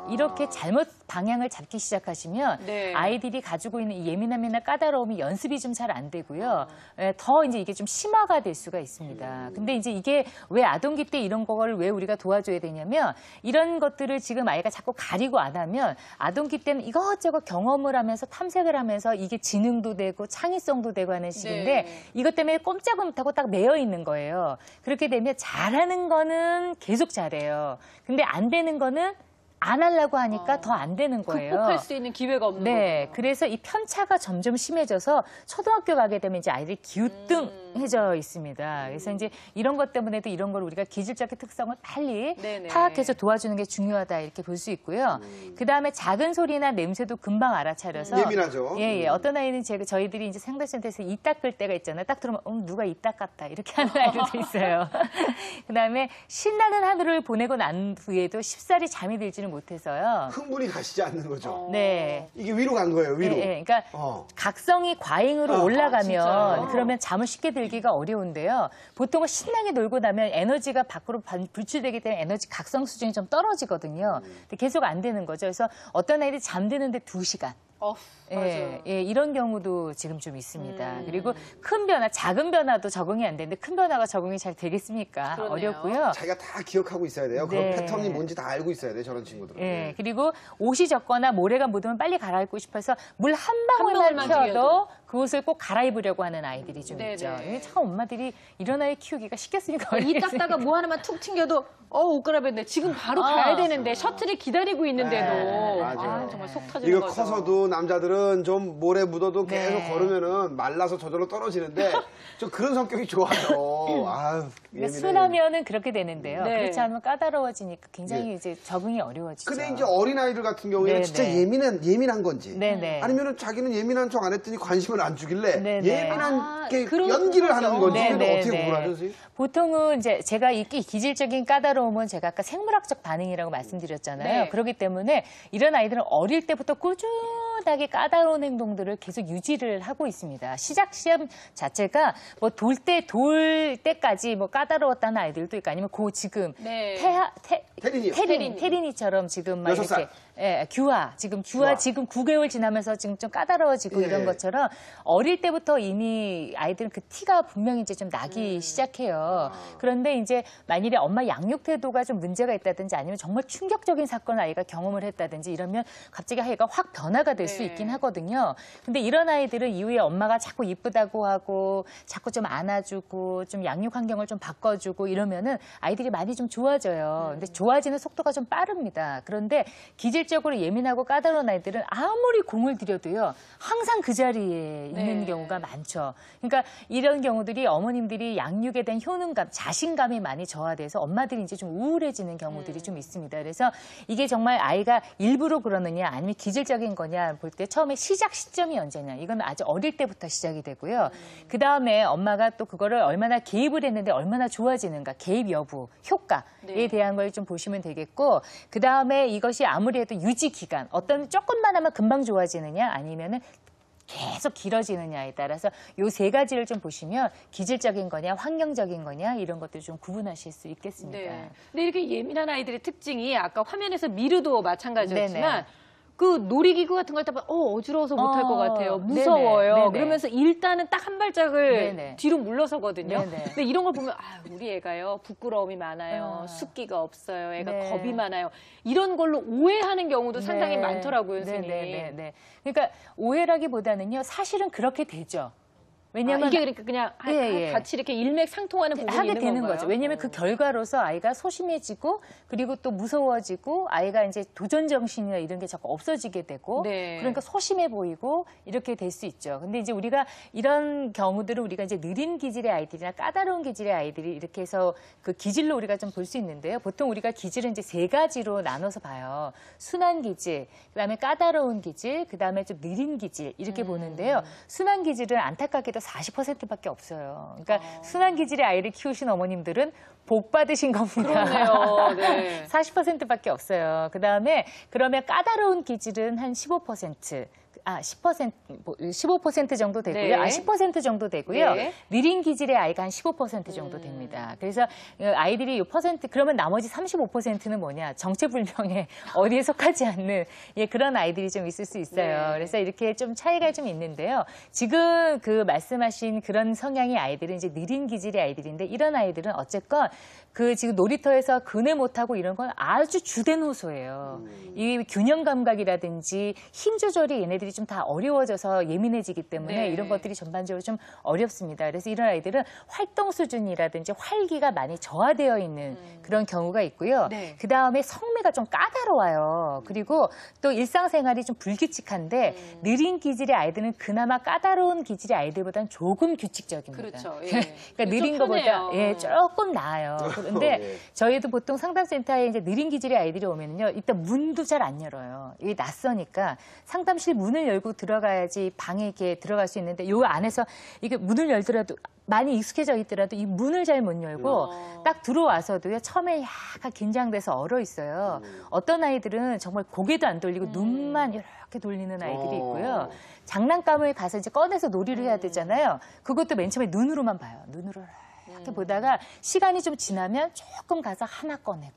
이렇게 잘못 방향을 잡기 시작하시면 네. 아이들이 가지고 있는 이 예민함이나 까다로움이 연습이 좀 잘 안 되고요. 더 이제 이게 좀 심화가 될 수가 있습니다. 근데 이제 이게 왜 아동기 때 이런 거를 왜 우리가 도와줘야 되냐면 이런 것들을 지금 아이가 자꾸 가리고 안 하면 아동기 때는 이것저것 경험을 하면서 탐색을 하면서 이게 지능도 되고 창의성도 되고 하는 시기인데 네. 이것 때문에 꼼짝을 못하고 딱 매여 있는 거예요. 그렇게 되면 잘하는 거는 계속 잘해요. 근데 안 되는 거는 안 하려고 하니까 더 안 되는 거예요. 극복할 수 있는 기회가 없는 네, 거군요. 그래서 이 편차가 점점 심해져서 초등학교 가게 되면 이제 아이들이 기우뚱해져 있습니다. 그래서 이제 이런 것 때문에도 이런 걸 우리가 기질적인 특성을 빨리 네네. 파악해서 도와주는 게 중요하다 이렇게 볼 수 있고요. 그 다음에 작은 소리나 냄새도 금방 알아차려서 예민하죠. 예. 어떤 아이는 저희들이 이제 상담센터에서 이 닦을 때가 있잖아요. 딱 들으면 누가 이 닦았다 이렇게 하는 아이들도 있어요. 그 다음에 신나는 하루를 보내고 난 후에도 쉽사리 잠이 들지는 못해서요. 흥분이 가시지 않는 거죠. 네. 이게 위로 간 거예요, 위로. 그러니까 각성이 과잉으로 올라가면 진짜요? 그러면 잠을 쉽게 들기가 어려운데요. 보통은 신나게 놀고 나면 에너지가 밖으로 분출되기 때문에 에너지 각성 수준이 좀 떨어지거든요. 근데 계속 안 되는 거죠. 그래서 어떤 아이들이 잠드는데 2시간. 맞아요. 이런 경우도 지금 좀 있습니다. 그리고 큰 변화, 작은 변화도 적응이 안 되는데 큰 변화가 적응이 잘 되겠습니까? 그러네요. 어렵고요. 자기가 다 기억하고 있어야 돼요. 그런 네. 패턴이 뭔지 다 알고 있어야 돼요, 저런 친구들은. 예, 그리고 옷이 젖거나 모래가 묻으면 빨리 갈아입고 싶어서 물 한 방울만 방울만 튀어도 튀어도. 그 옷을 꼭 갈아입으려고 하는 아이들이 좀 네네. 있죠. 이게 참 엄마들이 이런 아이 키우기가 쉽겠습니까? 이 닦다가 뭐 하나만 툭 튕겨도 옷 갈아입는데 지금 바로 가야 되는데 셔틀이 기다리고 있는데도 네, 맞아요. 정말 속 터지는 이거 거죠. 커서도 남자들은 좀 모래 묻어도 계속 네. 걸으면은 말라서 저절로 떨어지는데 좀 그런 성격이 좋아요. 아유, 그러니까 예민해. 순하면은 그렇게 되는데요. 네. 그렇지 않으면 까다로워지니까 굉장히 예. 이제 적응이 어려워지죠. 근데 이제 어린아이들 같은 경우에는 네, 진짜 네. 예민한 건지. 네네. 아니면은 자기는 예민한 척 안 했더니 관심을 안 주길래 네, 네. 예민한 게 그런 연기를 거죠. 하는 건지. 네, 이건 네, 어떻게 네. 구분하죠, 선생님? 보통은 이제 제가 이 기질적인 까다로움은 제가 아까 생물학적 반응이라고 말씀드렸잖아요. 네. 그렇기 때문에 이런 아이들은 어릴 때부터 꾸준하게 까다로운 행동들을 계속 유지를 하고 있습니다. 시작 시험 자체가 뭐 돌 때까지 뭐 까다로웠다는 아이들도 있고 아니면 지금 네. 태린이요. 태린이처럼 지금 막 6살. 이렇게 규하 지금 9개월 지나면서 지금 좀 까다로워지고 예. 이런 것처럼 어릴 때부터 이미 아이들은 그 티가 분명히 이제 좀 나기 시작해요. 그런데 이제 만일에 엄마 양육 태도가 좀 문제가 있다든지 아니면 정말 충격적인 사건을 아이가 경험을 했다든지 이러면 갑자기 아이가 확 변화가 될 수 네. 있긴 하거든요. 근데 이런 아이들은 이후에 엄마가 자꾸 이쁘다고 하고 자꾸 좀 안아주고 좀 양육 환경을 좀 바꿔주고 이러면은 아이들이 많이 좀 좋아져요. 근데 좋아지는 속도가 좀 빠릅니다. 그런데 기질적으로 예민하고 까다로운 아이들은 아무리 공을 들여도요 항상 그 자리에 있는 네. 경우가 많죠. 그러니까 이런 경우들이 어머님들이 양육에 대한 효능감, 자신감이 많이 저하돼서 엄마들이 이제 좀 우울해지는 경우들이 좀 있습니다. 그래서 이게 정말 아이가 일부러 그러느냐 아니면 기질적인 거냐 볼 때 처음에 시작 시점이 언제냐 이건 아주 어릴 때부터 시작이 되고요. 그 다음에 엄마가 또 그거를 얼마나 개입을 했는데 얼마나 좋아지는가 개입 여부, 효과에 네. 대한 걸 좀 보시면 되겠고 그 다음에 이것이 아무리 해도 유지 기간 어떤 조금만 하면 금방 좋아지느냐 아니면은 계속 길어지느냐에 따라서 요 세 가지를 좀 보시면 기질적인 거냐 환경적인 거냐 이런 것들 좀 구분하실 수 있겠습니다. 네. 근데 이렇게 예민한 아이들의 특징이 아까 화면에서 미르도 마찬가지였지만 네네. 그 놀이기구 같은 걸 타면 어지러워서 못할 것 같아요. 네네. 무서워요. 네네. 그러면서 일단은 딱 한 발짝을 네네. 뒤로 물러서거든요. 네네. 근데 이런 걸 보면 우리 애가요. 부끄러움이 많아요. 숫기가 없어요. 애가 네. 겁이 많아요. 이런 걸로 오해하는 경우도 상당히 많더라고요, 선생님. 네. 그러니까 오해라기보다는요 사실은 그렇게 되죠. 왜냐면 이게 그러니까 그냥 같이 이렇게 일맥상통하는 부분이 하게 있는 되는 건가요? 거죠. 왜냐하면 그 결과로서 아이가 소심해지고 그리고 또 무서워지고 아이가 이제 도전 정신이나 이런 게 자꾸 없어지게 되고 네. 그러니까 소심해 보이고 이렇게 될 수 있죠. 근데 이제 우리가 이런 경우들을 우리가 이제 느린 기질의 아이들이나 까다로운 기질의 아이들이 이렇게 해서 그 기질로 우리가 좀 볼 수 있는데요. 보통 우리가 기질은 이제 세 가지로 나눠서 봐요. 순한 기질, 그다음에 까다로운 기질, 그다음에 좀 느린 기질 이렇게 보는데요. 순한 기질은 안타깝게도 40%밖에 없어요. 그러니까 순한 기질의 아이를 키우신 어머님들은 복 받으신 겁니다. 그러네요. 네. 40%밖에 없어요. 그다음에 그러면 까다로운 기질은 한 15%, 15% 정도 되고요. 네. 10% 정도 되고요. 네. 느린 기질의 아이가 한 15% 정도 됩니다. 그래서 아이들이 이 퍼센트, 그러면 나머지 35%는 뭐냐? 정체불명에 어디에 속하지 않는 그런 아이들이 좀 있을 수 있어요. 네. 그래서 이렇게 좀 차이가 좀 있는데요. 지금 그 말씀하신 그런 성향의 아이들은 이제 느린 기질의 아이들인데 이런 아이들은 어쨌건 그 지금 놀이터에서 그네 못하고 이런 건 아주 주된 호소예요. 이 균형 감각이라든지 힘 조절이 얘네들이 좀 다 어려워져서 예민해지기 때문에 네. 이런 것들이 전반적으로 좀 어렵습니다. 그래서 이런 아이들은 활동 수준이라든지 활기가 많이 저하되어 있는 그런 경우가 있고요. 네. 그 다음에 성매가 좀 까다로워요. 그리고 또 일상생활이 좀 불규칙한데 느린 기질의 아이들은 그나마 까다로운 기질의 아이들보다는 조금 규칙적입니다. 그렇죠. 예. 그러니까 느린 것보다 조금 나아요. 그런데 예. 저희도 보통 상담센터에 이제 느린 기질의 아이들이 오면요, 일단 문도 잘 안 열어요. 이게 낯서니까 상담실 문을 열고 들어가야지 방에 이렇게 들어갈 수 있는데 요 안에서 이게 문을 열더라도 많이 익숙해져 있더라도 이 문을 잘 못 열고 딱 들어와서도요 처음에 약간 긴장돼서 얼어 있어요. 어떤 아이들은 정말 고개도 안 돌리고 눈만 이렇게 돌리는 아이들이 있고요. 장난감을 가서 이제 꺼내서 놀이를 해야 되잖아요. 그것도 맨 처음에 눈으로만 봐요. 눈으로 이렇게 보다가 시간이 좀 지나면 조금 가서 하나 꺼내고